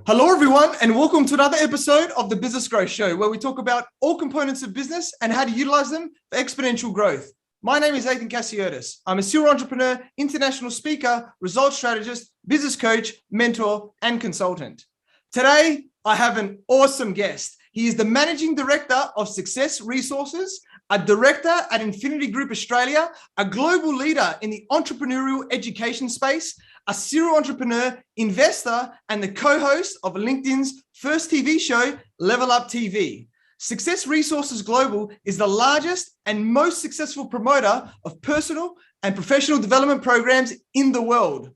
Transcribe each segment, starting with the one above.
Hello, everyone, and welcome to another episode of the Business Growth Show, where we talk about all components of business and how to utilize them for exponential growth. My name is Athin Cassiotis. I'm a serial entrepreneur, international speaker, results strategist, business coach, mentor, and consultant. Today, I have an awesome guest. He is the Managing Director of Success Resources, a director at Infinity Group Australia, a global leader in the entrepreneurial education space, a serial entrepreneur, investor, and the co-host of LinkedIn's first TV show, Level Up TV. Success Resources Global is the largest and most successful promoter of personal and professional development programs in the world.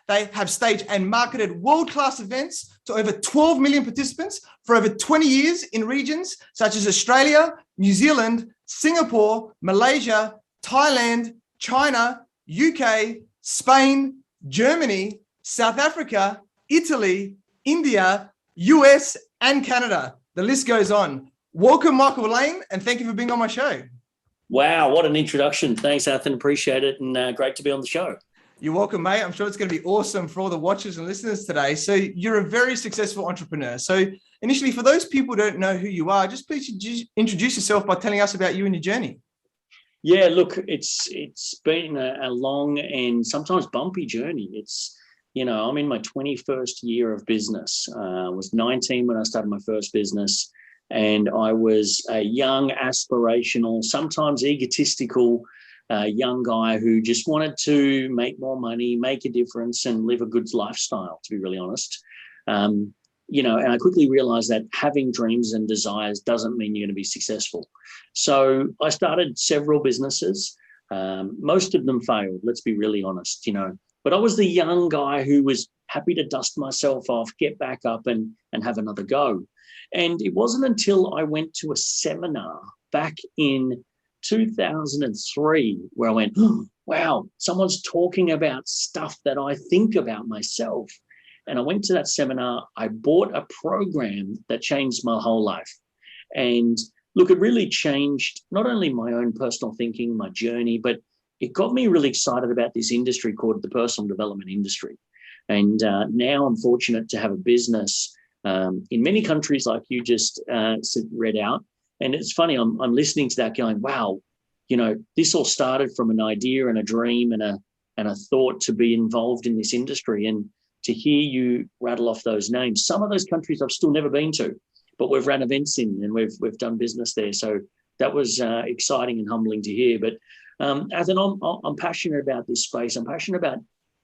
They have staged and marketed world-class events to over 12 million participants for over 20 years in regions such as Australia, New Zealand, Singapore, Malaysia, Thailand, China, UK, Spain, Germany, South Africa, Italy, India, US, and Canada. The list goes on. Welcome, Michael Lane, and thank you for being on my show. Wow, what an introduction. Thanks, Athin. Appreciate it, and great to be on the show. You're welcome, mate. I'm sure it's going to be awesome for all the watchers and listeners today. So you're a very successful entrepreneur. So initially, for those people who don't know who you are, just please introduce yourself by telling us about you and your journey. Yeah, look, it's been a long and sometimes bumpy journey. I'm in my 21st year of business. I was 19 when I started my first business, and I was a young, aspirational, sometimes egotistical young guy who just wanted to make more money, make a difference, and live a good lifestyle, to be really honest. And I quickly realized that having dreams and desires doesn't mean you're going to be successful. So I started several businesses. Most of them failed, let's be really honest, But I was the young guy who was happy to dust myself off, get back up and have another go. And it wasn't until I went to a seminar back in 2003 where I went, oh, wow, someone's talking about stuff that I think about myself. And I went to that seminar. I bought a program that changed my whole life. And look, it really changed not only my own personal thinking, my journey, but it got me really excited about this industry called the personal development industry. And now I'm fortunate to have a business in many countries like you just read out. And it's funny, I'm listening to that going, wow, this all started from an idea and a dream and a thought to be involved in this industry. And to hear you rattle off those names, some of those countries I've still never been to, but we've ran events in and we've done business there. So that was exciting and humbling to hear. But Athin, I'm passionate about this space. I'm passionate about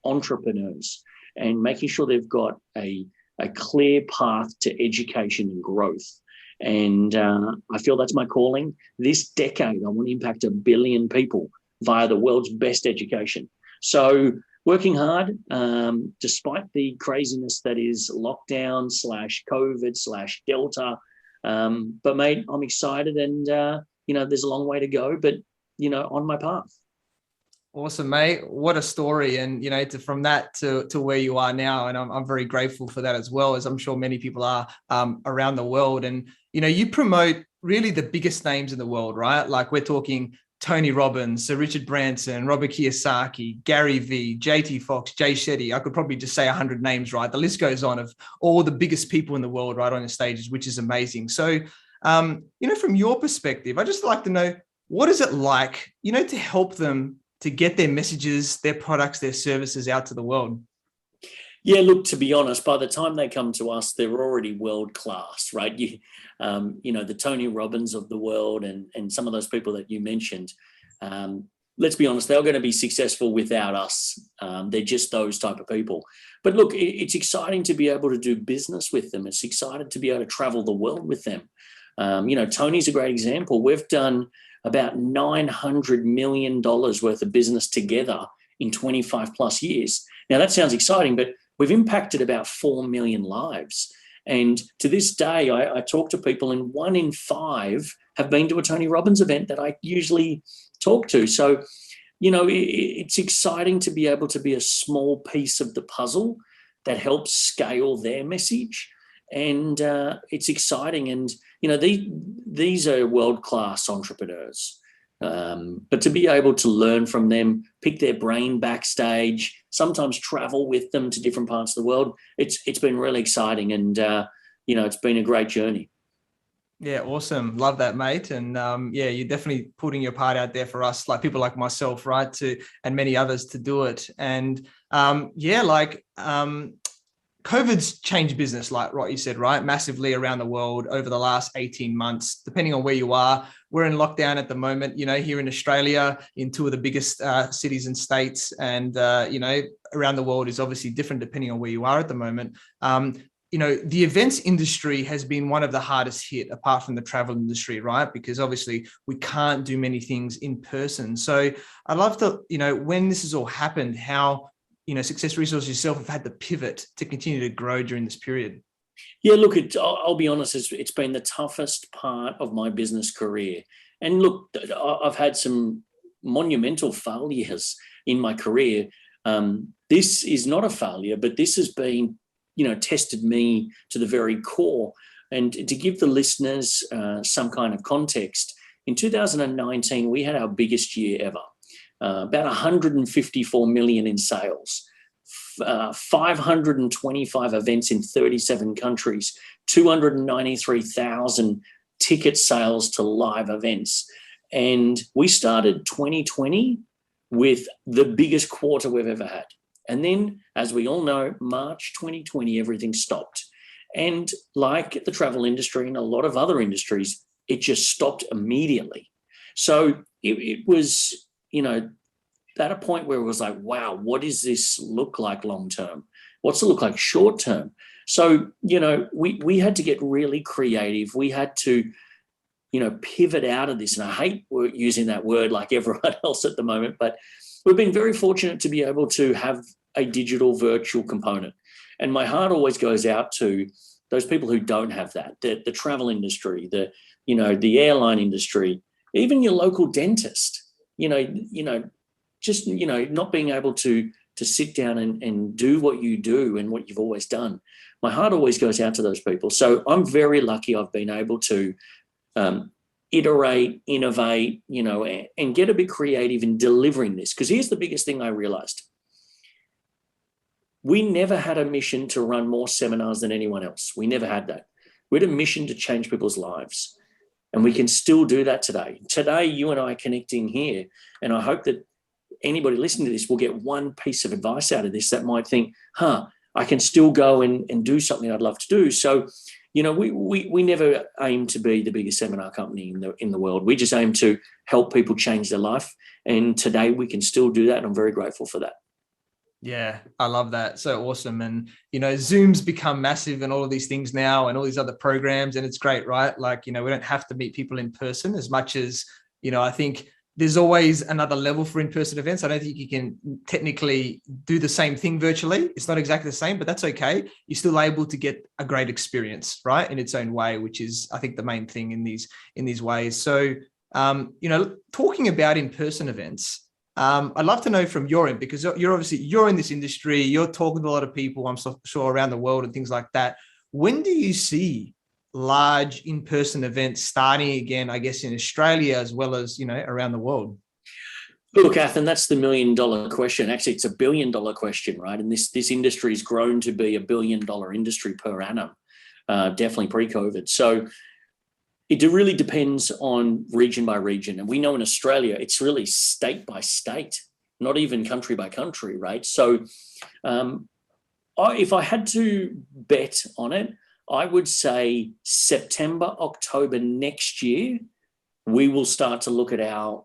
entrepreneurs and making sure they've got a clear path to education and growth. And I feel that's my calling. This decade, I want to impact 1 billion people via the world's best education. So working hard, despite the craziness that is lockdown /COVID/Delta. But mate, I'm excited and, there's a long way to go, but, on my path. Awesome, mate. What a story. And, from that to where you are now. And I'm very grateful for that as well, as I'm sure many people are around the world. And, you promote really the biggest names in the world, right? Like we're talking Tony Robbins, Sir Richard Branson, Robert Kiyosaki, Gary Vee, JT Fox, Jay Shetty. I could probably just say 100 names, right? The list goes on of all the biggest people in the world, right, on the stages, which is amazing. So, from your perspective, I'd just like to know, what is it like, to help them to get their messages, their products, their services out to the world? Yeah, look, to be honest, by the time they come to us, they're already world-class, right? The Tony Robbins of the world and some of those people that you mentioned, let's be honest, they're going to be successful without us. They're just those type of people. But look, it's exciting to be able to do business with them. It's exciting to be able to travel the world with them. Tony's a great example. We've done about $900 million worth of business together in 25 plus years. Now that sounds exciting, but we've impacted about 4 million lives. And to this day, I talk to people and 1 in 5 have been to a Tony Robbins event that I usually talk to. So, it's exciting to be able to be a small piece of the puzzle that helps scale their message. And it's exciting. And, these are world-class entrepreneurs. But to be able to learn from them, pick their brain backstage, sometimes travel with them to different parts of the world, it's been really exciting, and it's been a great journey. Yeah, awesome. Love that, mate. And yeah, you're definitely putting your part out there for us, like people like myself, right, and many others to do it. And COVID's changed business, like what you said, right, massively around the world over the last 18 months, depending on where you are. We're in lockdown at the moment, here in Australia, in two of the biggest cities and states. And, around the world is obviously different depending on where you are at the moment. The events industry has been one of the hardest hit, apart from the travel industry, right? Because obviously we can't do many things in person. So I'd love to, when this has all happened, how, Success Resources yourself have had to pivot to continue to grow during this period. Yeah, look, I'll be honest, it's been the toughest part of my business career. And look, I've had some monumental failures in my career. This is not a failure, but this has been tested me to the very core. And to give the listeners some kind of context, in 2019, we had our biggest year ever, about 154 million in sales, 525 events in 37 countries, 293,000 ticket sales to live events. And we started 2020 with the biggest quarter we've ever had. And then, as we all know, March 2020, everything stopped. And like the travel industry and a lot of other industries, it just stopped immediately. So it was, at a point where it was like, wow, what does this look like long term? What's it look like short term? So, we had to get really creative. We had to, pivot out of this. And I hate using that word like everyone else at the moment, but we've been very fortunate to be able to have a digital virtual component. And my heart always goes out to those people who don't have that, the travel industry, the airline industry, even your local dentist, just, not being able to sit down and do what you do and what you've always done. My heart always goes out to those people. So I'm very lucky I've been able to iterate, innovate, and get a bit creative in delivering this. Because here's the biggest thing I realized. We never had a mission to run more seminars than anyone else. We never had that. We had a mission to change people's lives. And we can still do that today. Today, you and I are connecting here. And I hope that anybody listening to this will get one piece of advice out of this that might think, I can still go and do something I'd love to do. So, we never aim to be the biggest seminar company in the world. We just aim to help people change their life. And today we can still do that. And I'm very grateful for that. Yeah, I love that. So awesome. And, Zoom's become massive and all of these things now and all these other programs. And it's great, right? Like, we don't have to meet people in person as much as, I think there's always another level for in-person events. I don't think you can technically do the same thing virtually. It's not exactly the same, but that's okay. You're still able to get a great experience, right, in its own way, which is, I think, the main thing in these ways. So, talking about in-person events, I'd love to know from your end, because you're in this industry, you're talking to a lot of people, I'm so sure, around the world and things like that. When do you see large in-person events starting again, I guess, in Australia as well as, around the world? Look, Athin, that's the $1 million question. Actually, it's $1 billion question, right? And this industry has grown to be $1 billion industry per annum, definitely pre-COVID. So it really depends on region by region. And we know in Australia, it's really state by state, not even country by country, right? So if I had to bet on it, I would say September, October next year, we will start to look at our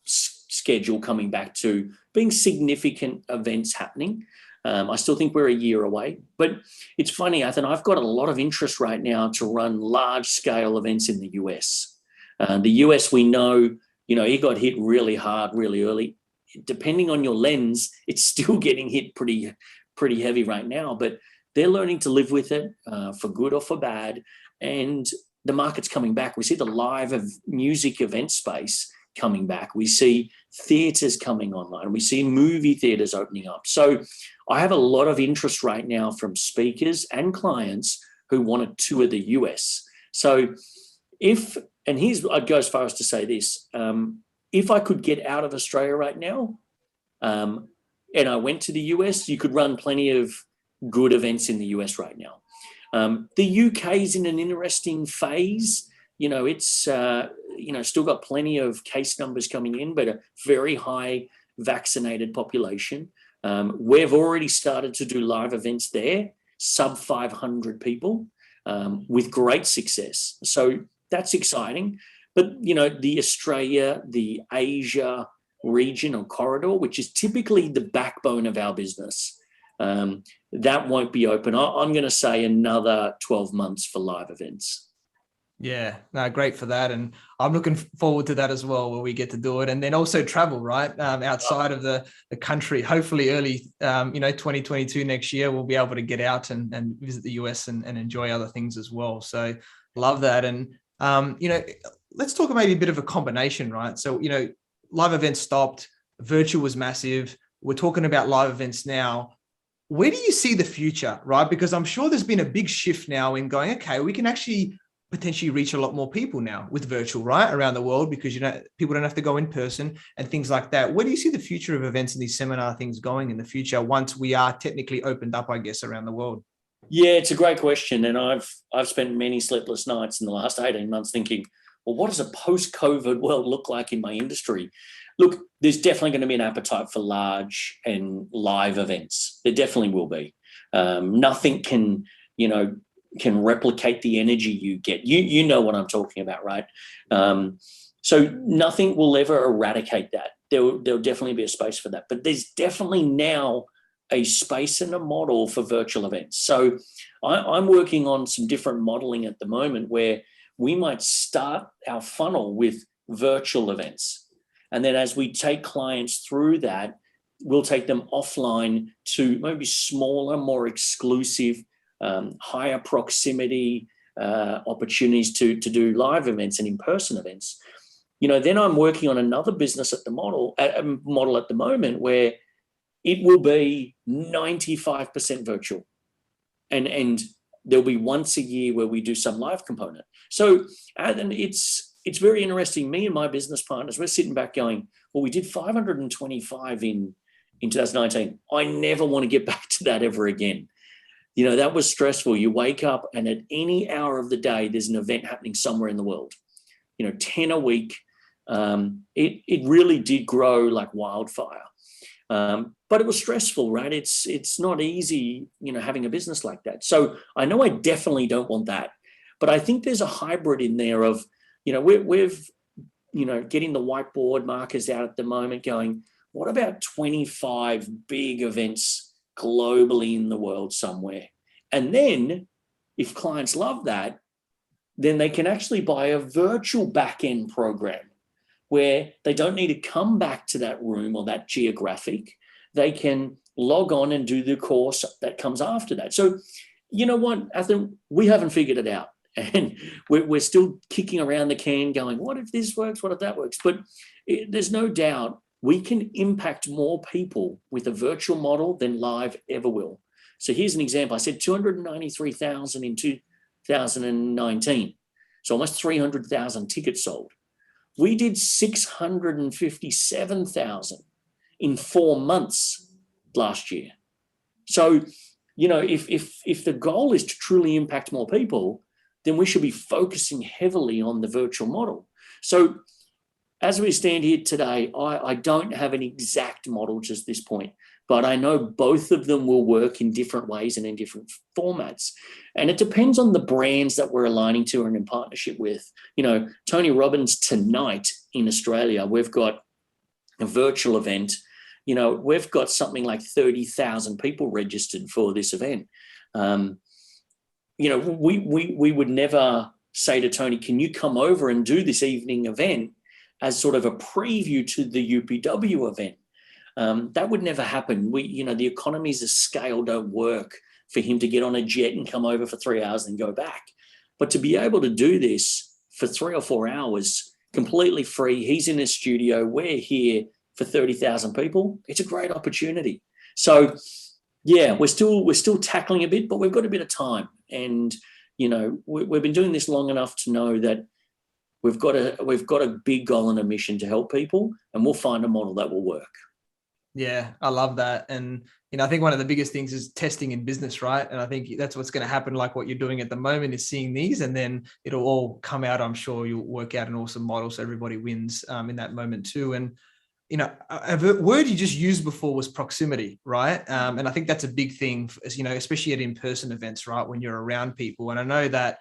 schedule coming back to being significant events happening. I still think we're a year away, but it's funny, Athin, I've got a lot of interest right now to run large scale events in the US. The US, we know, it got hit really hard, really early. Depending on your lens, it's still getting hit pretty heavy right now, but they're learning to live with it for good or for bad. And the market's coming back. We see the live of music event space coming back. We see theaters coming online. We see movie theaters opening up. So I have a lot of interest right now from speakers and clients who want to tour the US. So I'd go as far as to say this, if I could get out of Australia right now, and I went to the US, you could run plenty of good events in the US right now. The UK is in an interesting phase. It's still got plenty of case numbers coming in, but a very high vaccinated population. We've already started to do live events there, sub 500 people, with great success. So that's exciting. But, the Australia, the Asia region or corridor, which is typically the backbone of our business, that won't be open. I'm going to say another 12 months for live events. Yeah, no, great for that. And I'm looking forward to that as well, where we get to do it. And then also travel, right? Outside of the country, hopefully early, 2022 next year, we'll be able to get out and visit the US and enjoy other things as well. So love that. And, let's talk maybe a bit of a combination, right? So, live events stopped, virtual was massive. We're talking about live events now. Where do you see the future, right? Because I'm sure there's been a big shift now in going, okay, we can actually potentially reach a lot more people now with virtual, right, around the world, because people don't have to go in person and things like that. Where do you see the future of events and these seminar things going in the future once we are technically opened up, I guess, around the world? Yeah, it's a great question, and I've spent many sleepless nights in the last 18 months thinking, well, what does a post-COVID world look like in my industry? Look, there's definitely going to be an appetite for large and live events. There definitely will be. Nothing can replicate the energy you get. You know what I'm talking about, right? So nothing will ever eradicate that. There'll definitely be a space for that. But there's definitely now a space and a model for virtual events. So I'm working on some different modeling at the moment where we might start our funnel with virtual events. And then as we take clients through that, we'll take them offline to maybe smaller, more exclusive, higher proximity opportunities to do live events and in-person events. Then I'm working on another business at the model at the moment where it will be 95% virtual. And there'll be once a year where we do some live component. So, and it's very interesting. Me and my business partners, we're sitting back going, well, we did 525 in 2019. I never want to get back to that ever again. That was stressful. You wake up and at any hour of the day, there's an event happening somewhere in the world, 10 a week. It really did grow like wildfire. But it was stressful, right? It's not easy, having a business like that. So I know I definitely don't want that, but I think there's a hybrid in there of, we've getting the whiteboard markers out at the moment going, what about 25 big events globally in the world somewhere? And then if clients love that, then they can actually buy a virtual back-end program where they don't need to come back to that room or that geographic. They can log on and do the course that comes after that. So, you know what, Athin, we haven't figured it out. And we're still kicking around the can going, what if this works? What if that works? But there's no doubt we can impact more people with a virtual model than live ever will. So here's an example. I said 293,000 in 2019. So almost 300,000 tickets sold. We did 657,000 in 4 months last year. So, if the goal is to truly impact more people, then we should be focusing heavily on the virtual model. So as we stand here today, I don't have an exact model to this point, but I know both of them will work in different ways and in different formats. And it depends on the brands that we're aligning to and in partnership with. Tony Robbins tonight in Australia, we've got a virtual event. We've got something like 30,000 people registered for this event. We would never say to Tony, can you come over and do this evening event as sort of a preview to the UPW event? That would never happen. The economies of scale don't work for him to get on a jet and come over for 3 hours and go back. But to be able to do this for 3 or 4 hours, completely free, he's in his studio, we're here for 30,000 people. It's a great opportunity. So yeah, we're still tackling a bit, but we've got a bit of time. And, we've been doing this long enough to know that we've got a big goal and a mission to help people, and we'll find a model that will work. Yeah, I love that. And, I think one of the biggest things is testing in business, right? And I think that's what's going to happen. Like what you're doing at the moment is seeing these, and then it'll all come out. I'm sure you'll work out an awesome model so everybody wins in that moment too. And, a word you just used before was proximity, right? And I think that's a big thing, especially at in-person events, right? When you're around people. And I know that,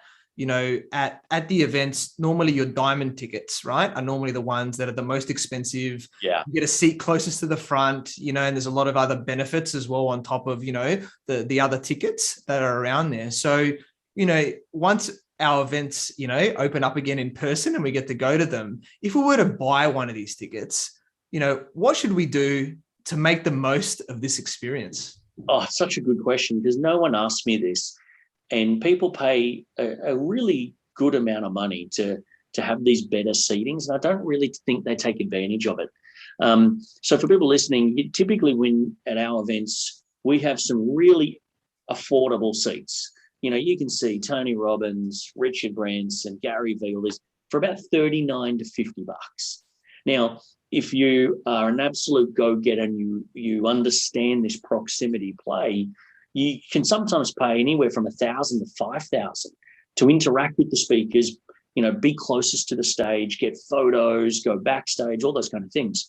at the events, normally your diamond tickets, right, are normally the ones that are the most expensive. Yeah. You get a seat closest to the front, and there's a lot of other benefits as well on top of, the other tickets that are around there. So, once our events, open up again in person and we get to go to them, if we were to buy one of these tickets, what should we do to make the most of this experience? Oh, such a good question, because no one asked me this. And people pay a really good amount of money to have these better seatings, and I don't really think they take advantage of it. So for people listening, typically when at our events, we have some really affordable seats. You can see Tony Robbins, Richard Branson, Gary Vee, all this for about $39 to $50. Now, if you are an absolute go-getter and you understand this proximity play, you can sometimes pay anywhere from $1,000 to $5,000 to interact with the speakers, be closest to the stage, get photos, go backstage, all those kind of things.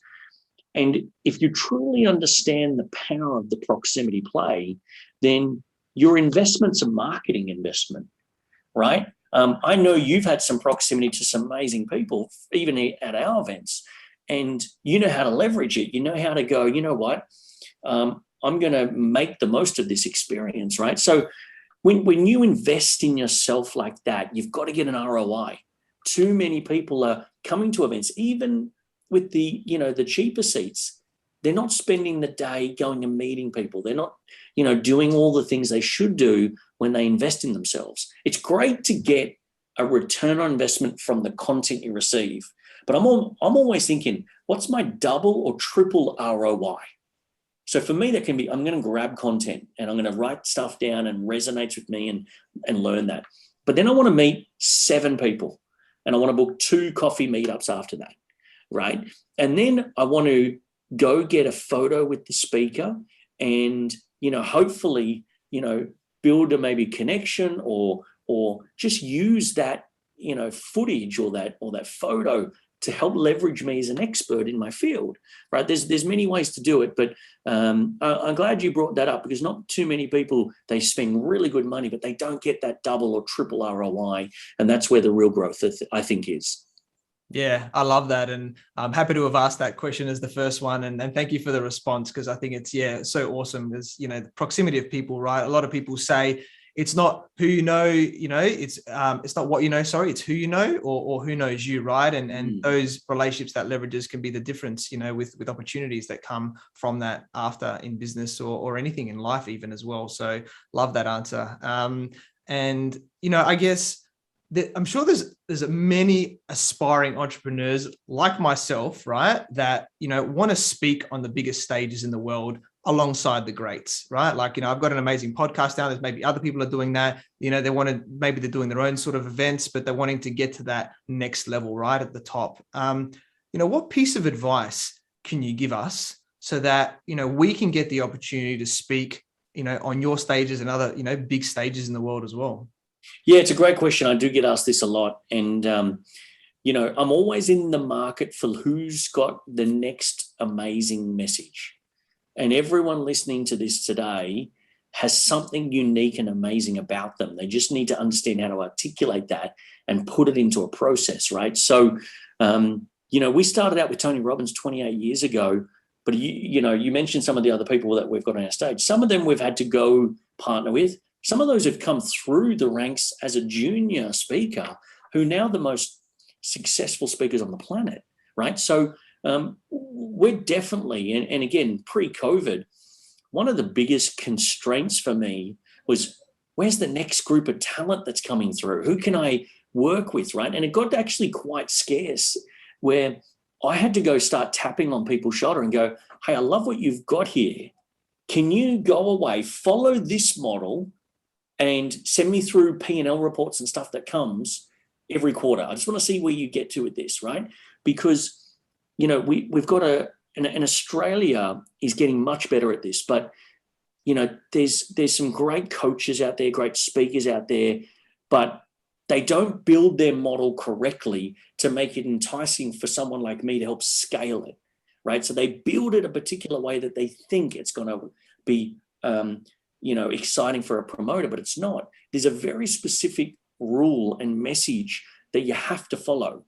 And if you truly understand the power of the proximity play, then your investment's a marketing investment, right? I know you've had some proximity to some amazing people, even at our events, and you know how to leverage it. You know how to go, you know what? I'm going to make the most of this experience, right? So when you invest in yourself like that, you've got to get an ROI. Too many people are coming to events, even with the cheaper seats. They're not spending the day going and meeting people. They're not, doing all the things they should do when they invest in themselves. It's great to get a return on investment from the content you receive, but I'm always thinking, what's my double or triple ROI? So for me, that can be, I'm going to grab content and I'm going to write stuff down and resonates with me and learn that. But then I want to meet 7 people and I want to book 2 coffee meetups after that, right? And then I want to go get a photo with the speaker and, hopefully, build a maybe connection or just use that, footage or that photo to help leverage me as an expert in my field, right? There's many ways to do it, but I'm glad you brought that up, because not too many people, they spend really good money, but they don't get that double or triple ROI. And that's where the real growth, I think, is. Yeah, I love that. And I'm happy to have asked that question as the first one. And thank you for the response, because I think it's so awesome. There's, the proximity of people, right? A lot of people say, it's not who it's not what it's who you know or who knows you, right? And those relationships, that leverages, can be the difference, with opportunities that come from that after in business or anything in life even as well. So love that answer. And I guess I'm sure there's many aspiring entrepreneurs like myself, right, that want to speak on the biggest stages in the world alongside the greats, right? Like, I've got an amazing podcast now. There's maybe other people are doing that. Maybe they're doing their own sort of events, but they're wanting to get to that next level, right at the top. What piece of advice can you give us so that, we can get the opportunity to speak, on your stages and other, big stages in the world as well? Yeah, it's a great question. I do get asked this a lot. And, I'm always in the market for who's got the next amazing message. And everyone listening to this today has something unique and amazing about them. They just need to understand how to articulate that and put it into a process, right? So, we started out with Tony Robbins 28 years ago, but you mentioned some of the other people that we've got on our stage. Some of them we've had to go partner with. Some of those have come through the ranks as a junior speaker, who are now the most successful speakers on the planet, right? So we're definitely, and again, pre-COVID, one of the biggest constraints for me was, where's the next group of talent that's coming through? Who can I work with, right? And it got actually quite scarce, where I had to go start tapping on people's shoulder and go, hey, I love what you've got here. Can you go away, follow this model, and send me through P&L reports and stuff that comes, every quarter. I just want to see where you get to with this, right? Because, we've got and Australia is getting much better at this, but, there's some great coaches out there, great speakers out there, but they don't build their model correctly to make it enticing for someone like me to help scale it, right? So they build it a particular way that they think it's going to be, exciting for a promoter, but it's not. There's a very specific rule and message that you have to follow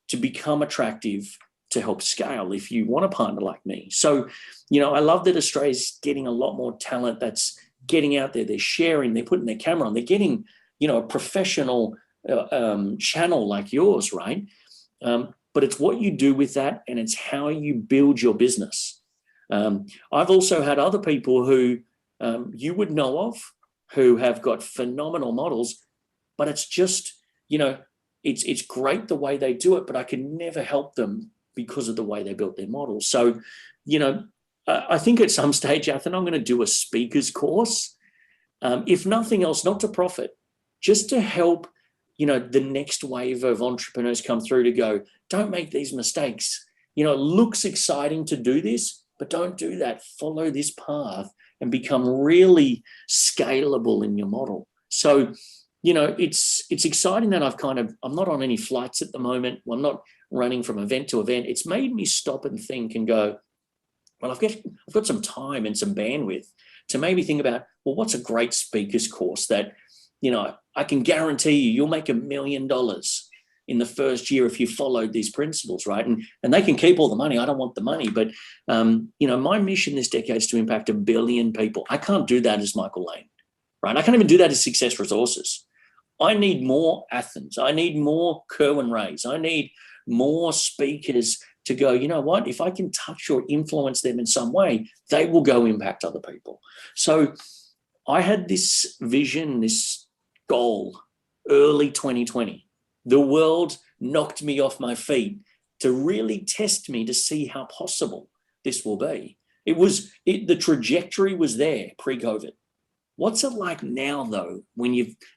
to become attractive to help scale if you want a partner like me. So, I love that Australia's getting a lot more talent that's getting out there. They're sharing, they're putting their camera on, they're getting, a professional channel like yours, right? But it's what you do with that, and it's how you build your business. I've also had other people who you would know of who have got phenomenal models, but it's just, it's great the way they do it, but I can never help them because of the way they built their model. So, I think at some stage, Athin, I'm going to do a speaker's course, if nothing else, not to profit, just to help, the next wave of entrepreneurs come through to go, don't make these mistakes. It looks exciting to do this, but don't do that. Follow this path and become really scalable in your model. So, it's exciting that I'm not on any flights at the moment. I'm not running from event to event. It's made me stop and think and go, well, I've got some time and some bandwidth to maybe think about, well, what's a great speaker's course that, I can guarantee you'll make $1 million in the first year if you followed these principles, right? And they can keep all the money. I don't want the money, but, my mission this decade is to impact 1 billion people. I can't do that as Michael Lane, right? I can't even do that as Success Resources. I need more Athens. I need more Kerwin Rays. I need more speakers to go, you know what, if I can touch or influence them in some way, they will go impact other people. So I had this vision, this goal, early 2020. The world knocked me off my feet to really test me to see how possible this will be. The trajectory was there pre-COVID. What's it like now, though, when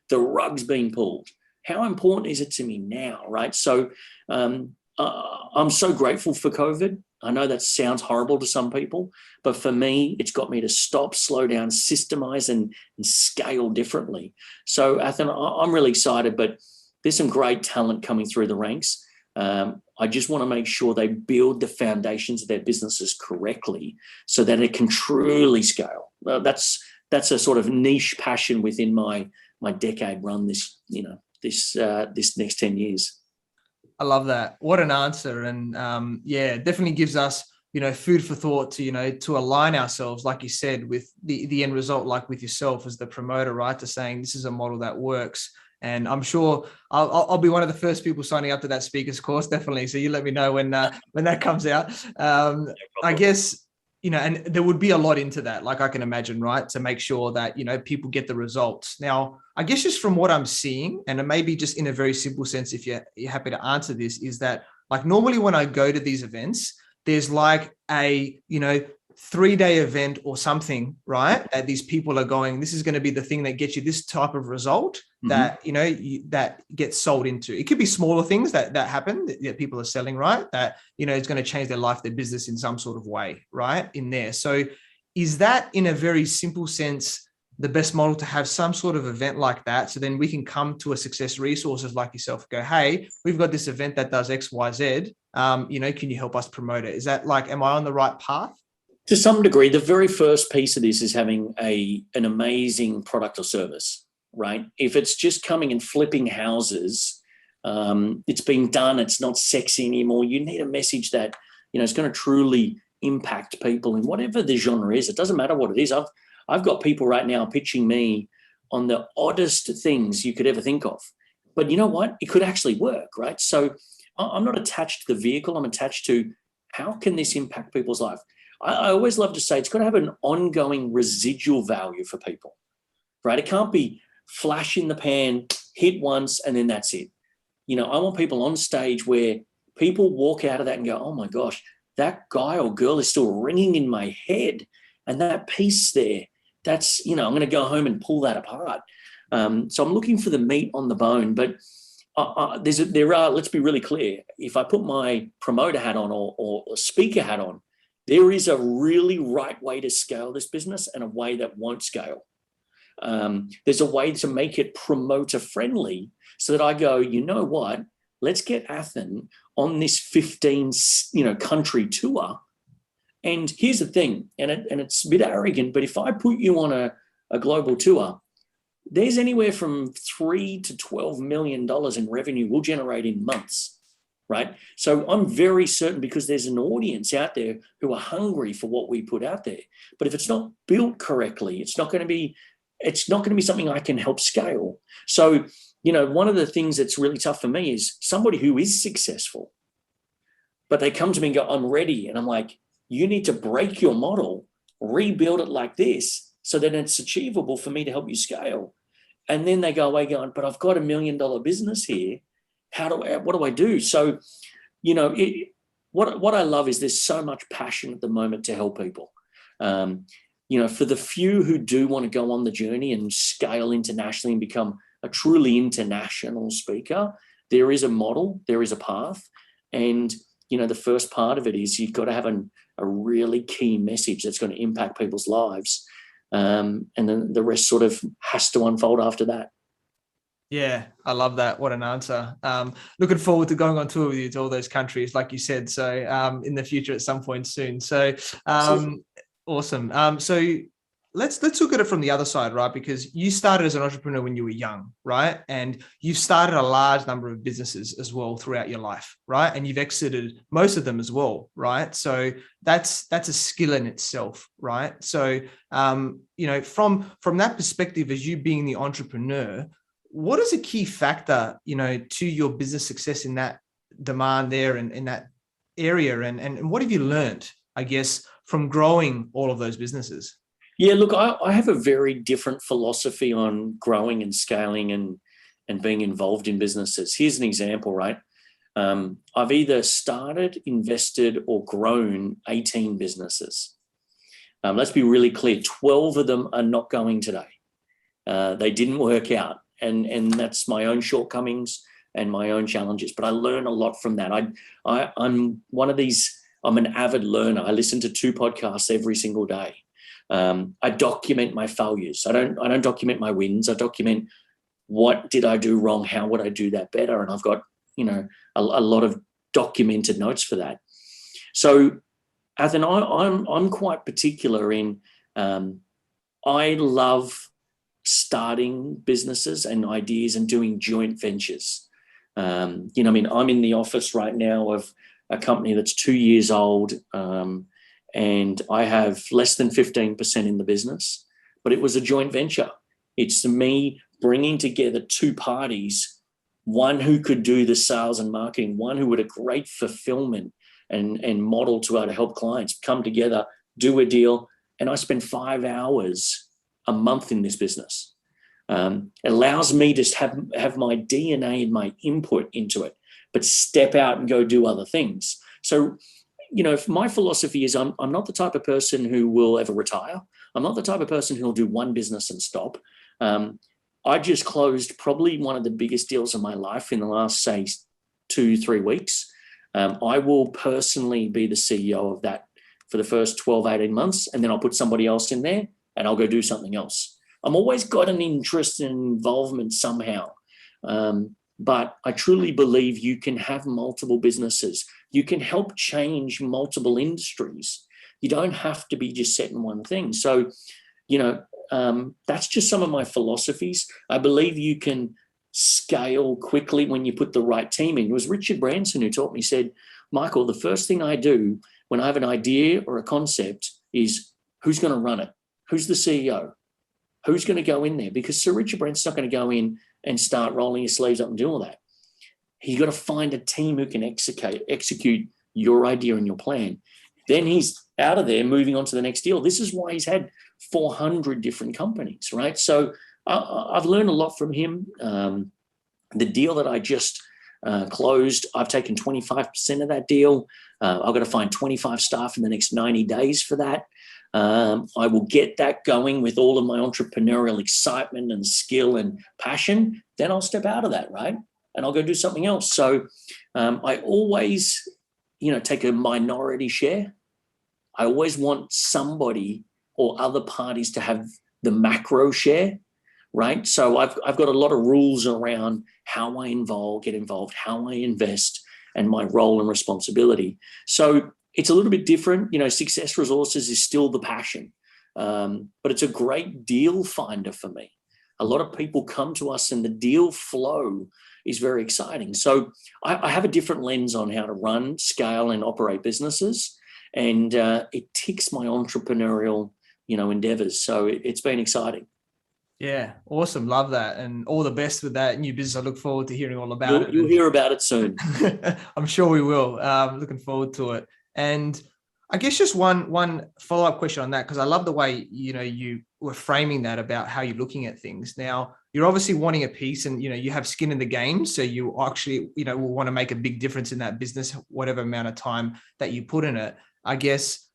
the rug's been pulled? How important is it to me now, right? So I'm so grateful for COVID. I know that sounds horrible to some people, but for me, it's got me to stop, slow down, systemize, and scale differently. So, Athin, I'm really excited, but there's some great talent coming through the ranks. I just want to make sure they build the foundations of their businesses correctly so that it can truly scale. That's a sort of niche passion within my decade run this next 10 years. I love that. What an answer. And it definitely gives us, food for thought to align ourselves, like you said, with the end result, like with yourself as the promoter, right? To saying this is a model that works. And I'm sure I'll be one of the first people signing up to that speaker's course, definitely. So you let me know when that comes out. I guess, and there would be a lot into that, like I can imagine, right? To make sure that, people get the results. Now, I guess just from what I'm seeing, and it may be just in a very simple sense, if you're happy to answer this, is that like normally when I go to these events, there's like a, 3-day event or something, right? That these people are going, this is going to be the thing that gets you this type of result that, that gets sold into. It could be smaller things that happen that people are selling, right? That, it's going to change their life, their business in some sort of way, right? In there. So is that in a very simple sense, the best model to have some sort of event like that? So then we can come to a Success Resources like yourself, go, hey, we've got this event that does X, Y, Z. Can you help us promote it? Is that like, am I on the right path? To some degree, the very first piece of this is having an amazing product or service, right? If it's just coming and flipping houses, it's been done, it's not sexy anymore. You need a message that, it's going to truly impact people in whatever the genre is. It doesn't matter what it is. I've got people right now pitching me on the oddest things you could ever think of. But you know what? It could actually work, right? So I'm not attached to the vehicle. I'm attached to how can this impact people's life? I always love to say it's got to have an ongoing residual value for people, right? It can't be flash in the pan, hit once, and then that's it. I want people on stage where people walk out of that and go, oh my gosh, that guy or girl is still ringing in my head. And that piece there, that's, I'm going to go home and pull that apart. So I'm looking for the meat on the bone. But, let's be really clear. If I put my promoter hat on or speaker hat on, there is a really right way to scale this business and a way that won't scale. There's a way to make it promoter friendly so that I go, you know what, let's get Athin on this 15, country tour. And here's the thing, and it's a bit arrogant, but if I put you on a global tour, there's anywhere from $3 to $12 million in revenue we'll generate in months, right? So I'm very certain, because there's an audience out there who are hungry for what we put out there. But if it's not built correctly, it's not going to be something I can help scale. So, one of the things that's really tough for me is somebody who is successful, but they come to me and go, I'm ready. And I'm like, you need to break your model, rebuild it like this, so that it's achievable for me to help you scale. And then they go away going, but I've got $1 million business here. What do I do? So, what I love is there's so much passion at the moment to help people. For the few who do want to go on the journey and scale internationally and become a truly international speaker, there is a model, there is a path. And, the first part of it is you've got to have a really key message that's going to impact people's lives. And then the rest sort of has to unfold after that. Yeah, I love that. What an answer. Looking forward to going on tour with you to all those countries, like you said. So in the future at some point soon. So awesome. So let's look at it from the other side, right? Because you started as an entrepreneur when you were young, right? And you've started a large number of businesses as well throughout your life, right? And you've exited most of them as well, right? So that's a skill in itself, right? So from that perspective, as you being the entrepreneur, what is a key factor, to your business success in that demand there and in that area? And what have you learned, I guess, from growing all of those businesses? Yeah, look, I have a very different philosophy on growing and scaling and being involved in businesses. Here's an example, right? I've either started, invested, or grown 18 businesses. Let's be really clear, 12 of them are not going today. They didn't work out. And that's my own shortcomings and my own challenges. But I learn a lot from that. I'm one of these, I'm an avid learner. I listen to 2 podcasts every single day. I document my failures. I don't document my wins. I document what did I do wrong? How would I do that better? And I've got, a lot of documented notes for that. So, Athin, I'm quite particular in, I love starting businesses and ideas and doing joint ventures. I'm in the office right now of a company that's 2 years old, and I have less than 15% in the business, but it was a joint venture. It's me bringing together 2 parties, one who could do the sales and marketing, one who had a great fulfillment and model to be able to help clients come together, do a deal. And I spend 5 hours a month in this business. It allows me to have my DNA and my input into it, but step out and go do other things. So, my philosophy is I'm not the type of person who will ever retire. I'm not the type of person who will do one business and stop. I just closed probably one of the biggest deals of my life in the last, say, 2-3 weeks. I will personally be the CEO of that for the first 12, 18 months, and then I'll put somebody else in there and I'll go do something else. I'm always got an interest and involvement somehow. But I truly believe you can have multiple businesses. You can help change multiple industries. You don't have to be just set in one thing. So, that's just some of my philosophies. I believe you can scale quickly when you put the right team in. It was Richard Branson who taught me, said, Michael, the first thing I do when I have an idea or a concept is who's going to run it? Who's the CEO? Who's going to go in there? Because Sir Richard Branson's not going to go in and start rolling his sleeves up and do all that. He's got to find a team who can execute your idea and your plan. Then he's out of there moving on to the next deal. This is why he's had 400 different companies, right? So I've learned a lot from him. The deal that I just closed, I've taken 25% of that deal. I've got to find 25 staff in the next 90 days for that. I will get that going with all of my entrepreneurial excitement and skill and passion. Then I'll step out of that, right? and I'll go do something else. So I always, take a minority share. I always want somebody or other parties to have the macro share, right? So I've got a lot of rules around how I get involved, how I invest, and my role and responsibility. So it's a little bit different. Success Resources is still the passion, but it's a great deal finder for me. A lot of people come to us and the deal flow is very exciting. So I have a different lens on how to run, scale, and operate businesses. And it ticks my entrepreneurial, endeavors. So it's been exciting. Yeah, awesome. Love that. And all the best with that new business. I look forward to hearing all about it. You'll hear about it soon. I'm sure we will. Looking forward to it. And I guess just one follow-up question on that, because I love the way, you were framing that about how you're looking at things. Now, you're obviously wanting a piece and, you have skin in the game. So you actually, will want to make a big difference in that business, whatever amount of time that you put in it. I guess,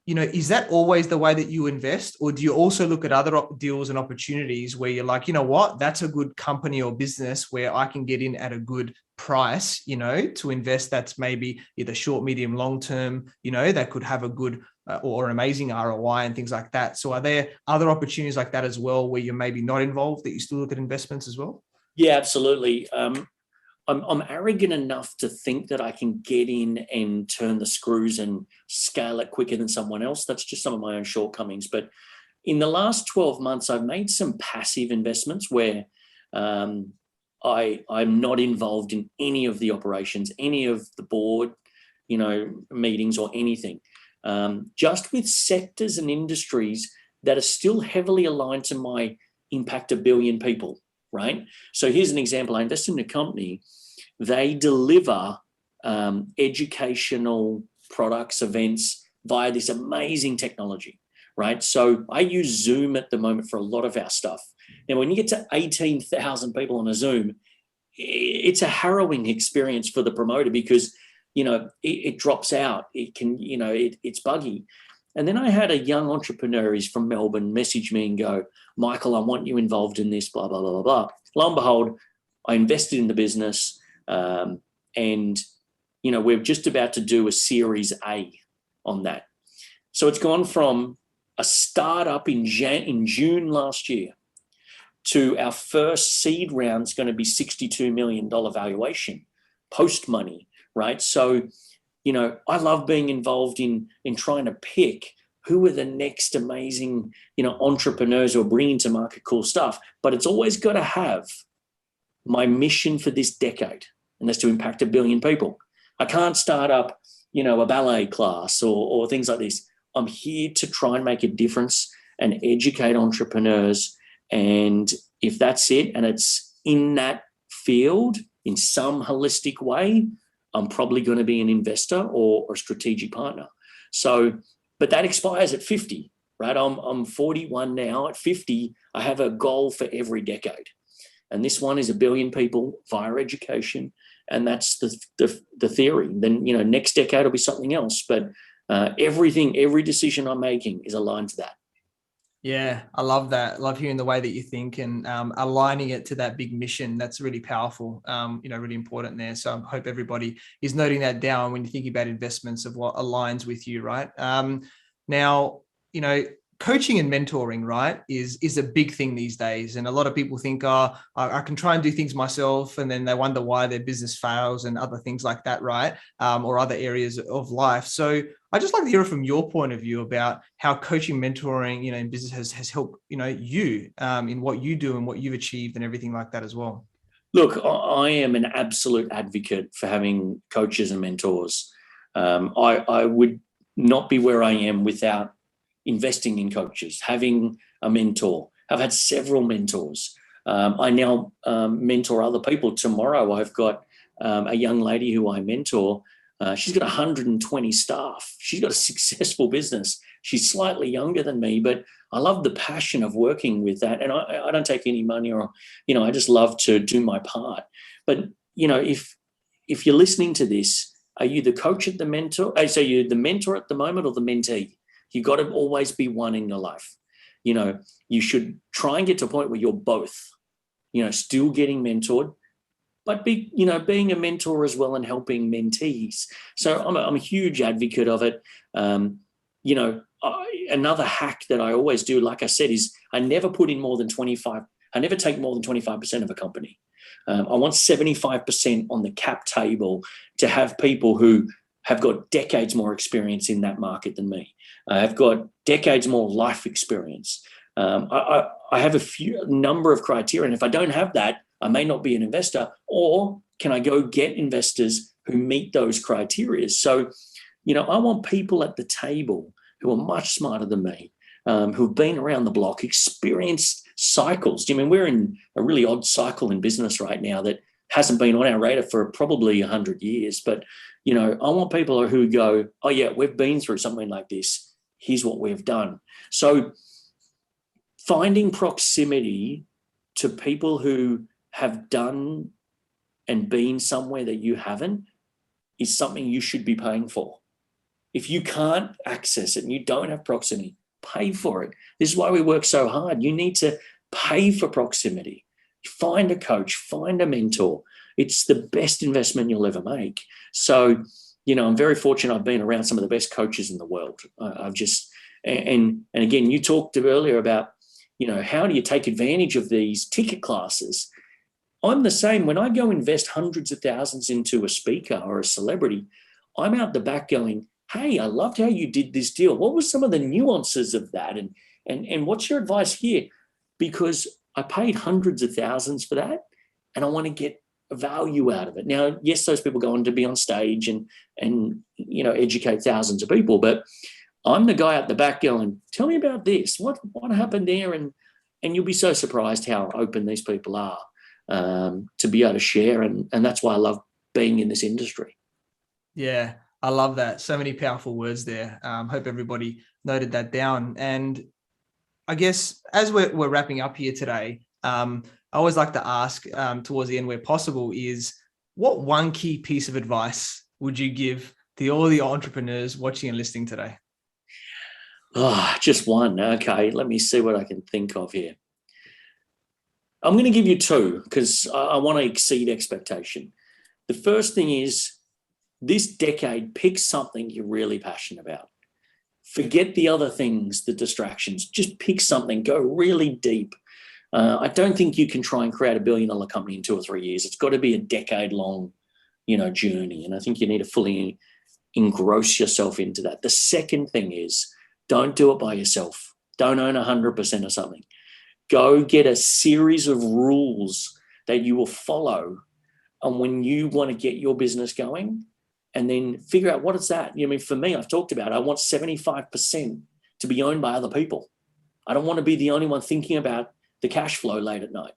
is that always the way that you invest? Or do you also look at other deals and opportunities where you're like, what, that's a good company or business where I can get in at a good price, to invest, that's maybe either short, medium, long term, that could have a good or an amazing ROI and things like that. So are there other opportunities like that as well, where you're maybe not involved, that you still look at investments as well? Yeah, absolutely. I'm arrogant enough to think that I can get in and turn the screws and scale it quicker than someone else. That's just some of my own shortcomings. But in the last 12 months, I've made some passive investments where I'm not involved in any of the operations, any of the board, meetings or anything. Just with sectors and industries that are still heavily aligned to my impact 1 billion people, right? So here's an example. I invested in a company. They deliver educational products, events via this amazing technology, right? So I use Zoom at the moment for a lot of our stuff. Now, when you get to 18,000 people on a Zoom, it's a harrowing experience for the promoter because, it drops out. It can, it's buggy. And then I had a young entrepreneur, he's from Melbourne, message me and go, Michael, I want you involved in this, blah, blah, blah, blah, blah. Lo and behold, I invested in the business and, we're just about to do a Series A on that. So it's gone from a startup in June last year to our first seed round is going to be $62 million valuation, post money, right? So, I love being involved in trying to pick who are the next amazing, entrepreneurs who are bringing to market cool stuff. But it's always got to have my mission for this decade, and that's to impact 1 billion people. I can't start up, a ballet class or things like this. I'm here to try and make a difference and educate entrepreneurs. And if that's it, and it's in that field in some holistic way, I'm probably going to be an investor or a strategic partner. So, but that expires at 50, right? I'm 41 now. At 50, I have a goal for every decade. And this one is 1 billion people via education. And that's the theory. Then, next decade will be something else. But every decision I'm making is aligned to that. Yeah, I love that. I love hearing the way that you think and aligning it to that big mission. That's really powerful, really important there. So I hope everybody is noting that down when you're thinking about investments of what aligns with you, right? Now, coaching and mentoring, right, is a big thing these days. And a lot of people think, I can try and do things myself. And then they wonder why their business fails and other things like that, right? Or other areas of life. So I just like to hear from your point of view about how coaching, mentoring, in business has helped, you in what you do and what you've achieved and everything like that as well. Look, I am an absolute advocate for having coaches and mentors. I would not be where I am without investing in coaches, having a mentor. I've had several mentors. I now mentor other people. Tomorrow, I've got a young lady who I mentor. She's got 120 staff. She's got a successful business. She's slightly younger than me, but I love the passion of working with that. And I don't take any money or, I just love to do my part. But, if you're listening to this, are you the coach at the mentor? So you're the mentor at the moment or the mentee? You've got to always be one in your life. You should try and get to a point where you're both, still getting mentored, but being a mentor as well and helping mentees. So I'm a huge advocate of it. Another hack that I always do, like I said, is I never put in more than 25. I never take more than 25% of a company. I want 75% on the cap table to have people who have got decades more experience in that market than me. I've got decades more life experience. I have a number of criteria, and if I don't have that, I may not be an investor, or can I go get investors who meet those criteria? So, I want people at the table who are much smarter than me, who've been around the block, experienced cycles. We're in a really odd cycle in business right now that hasn't been on our radar for probably 100 years. But, I want people who go, oh yeah, we've been through something like this. Here's what we've done. So finding proximity to people who have done and been somewhere that you haven't is something you should be paying for. If you can't access it and you don't have proximity, pay for it. This is why we work so hard. You need to pay for proximity. Find a coach, find a mentor. It's the best investment you'll ever make. So, I'm very fortunate. I've been around some of the best coaches in the world. And again, you talked earlier about, how do you take advantage of these ticket classes? I'm the same. When I go invest hundreds of thousands into a speaker or a celebrity, I'm out the back going, hey, I loved how you did this deal. What were some of the nuances of that? And what's your advice here? Because I paid hundreds of thousands for that, and I want to get value out of it. Now, yes, those people go on to be on stage and educate thousands of people, but I'm the guy at the back going, tell me about this. What happened there? And you'll be so surprised how open these people are to be able to share. And that's why I love being in this industry. Yeah, I love that. So many powerful words there. Hope everybody noted that down. And I guess as we're wrapping up here today, I always like to ask towards the end where possible is, what one key piece of advice would you give to all the entrepreneurs watching and listening today? Oh, just one. Okay, let me see what I can think of here. I'm going to give you two because I want to exceed expectation. The first thing is, this decade, pick something you're really passionate about. Forget the other things, the distractions. Just pick something. Go really deep. I don't think you can try and create $1 billion company in 2 or 3 years. It's got to be a decade-long, journey. And I think you need to fully engross yourself into that. The second thing is, don't do it by yourself. Don't own 100% of something. Go get a series of rules that you will follow. And when you want to get your business going, and then figure out what is that. For me, I've talked about, I want 75% to be owned by other people. I don't want to be the only one thinking about the cash flow late at night.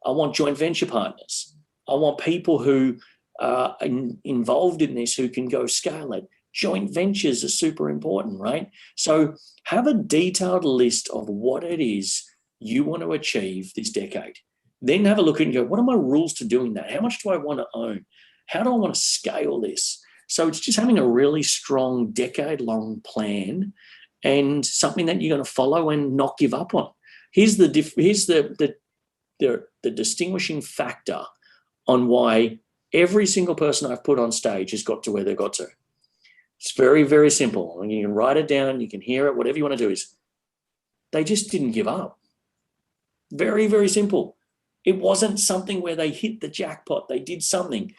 I want joint venture partners. I want people who are involved in this who can go scale it. Joint ventures are super important, right? So have a detailed list of what it is you want to achieve this decade. Then have a look and go, what are my rules to doing that? How much do I want to own? How do I want to scale this? So it's just having a really strong decade-long plan and something that you're going to follow and not give up on. Here's the distinguishing factor on why every single person I've put on stage has got to where they got to. It's very, very simple. And you can write it down, you can hear it, whatever you want to do is they just didn't give up. Very, very simple. It wasn't something where they hit the jackpot. They did something.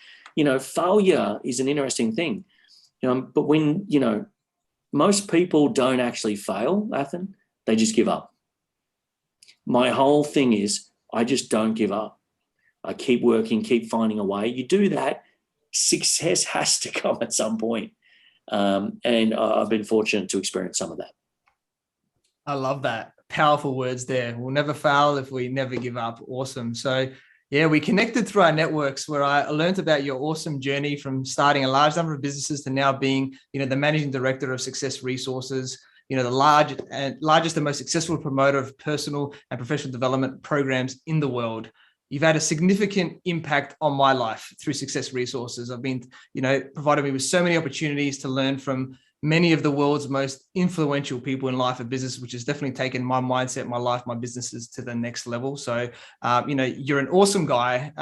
Failure is an interesting thing. But when, most people don't actually fail, Athin, they just give up. My whole thing is I just don't give up. I keep working, keep finding a way. You do that, success has to come at some point. And I've been fortunate to experience some of that. I love that. Powerful words there. We'll never fail if we never give up. Awesome. So yeah, we connected through our networks where I learned about your awesome journey from starting a large number of businesses to now being, the managing director of Success Resources, the largest and most successful promoter of personal and professional development programs in the world. You've had a significant impact on my life through Success Resources. I've been, provided me with so many opportunities to learn from many of the world's most influential people in life and business, which has definitely taken my mindset, my life, my businesses to the next level. So, you're an awesome guy,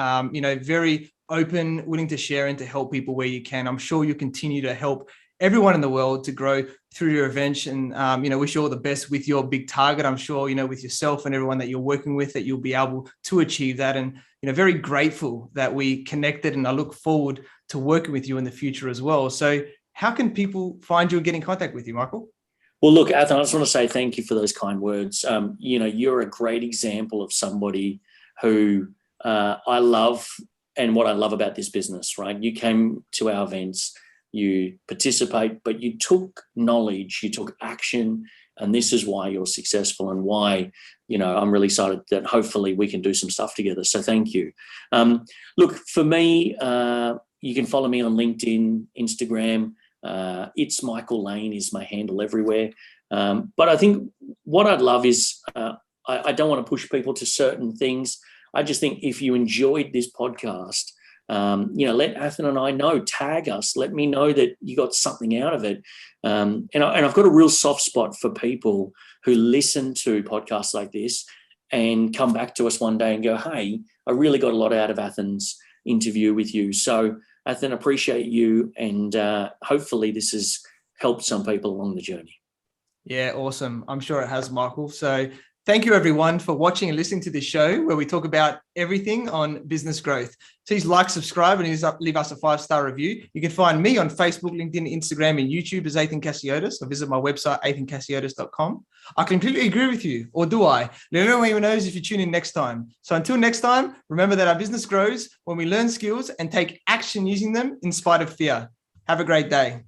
very open, willing to share and to help people where you can. I'm sure you continue to help everyone in the world to grow through your events, and wish you all the best with your big target. I'm sure, with yourself and everyone that you're working with, that you'll be able to achieve that. And, very grateful that we connected, and I look forward to working with you in the future as well. So how can people find you and get in contact with you, Michael? Well, look, Athin, I just want to say thank you for those kind words. You're a great example of somebody who I love, and what I love about this business, right? You came to our events, you participate, but you took knowledge, you took action, and this is why you're successful, and why, I'm really excited that hopefully we can do some stuff together. So thank you. Look, for me, you can follow me on LinkedIn, Instagram. It's Michael Lane is my handle everywhere. But I think what I'd love is, I don't want to push people to certain things. I just think if you enjoyed this podcast, let Athin and I know, tag us, let me know that you got something out of it. And I've got a real soft spot for people who listen to podcasts like this and come back to us one day and go, hey, I really got a lot out of Athin's interview with you. So Athin, appreciate you. And hopefully this has helped some people along the journey. Yeah, awesome. I'm sure it has, Michael. So thank you, everyone, for watching and listening to this show where we talk about everything on business growth. Please like, subscribe, and leave us a 5-star review. You can find me on Facebook, LinkedIn, Instagram, and YouTube as Athin Cassiotis, or visit my website, athincassiotis.com. I completely agree with you, or do I? Let me know anyone knows if you tune in next time. So until next time, remember that our business grows when we learn skills and take action using them in spite of fear. Have a great day.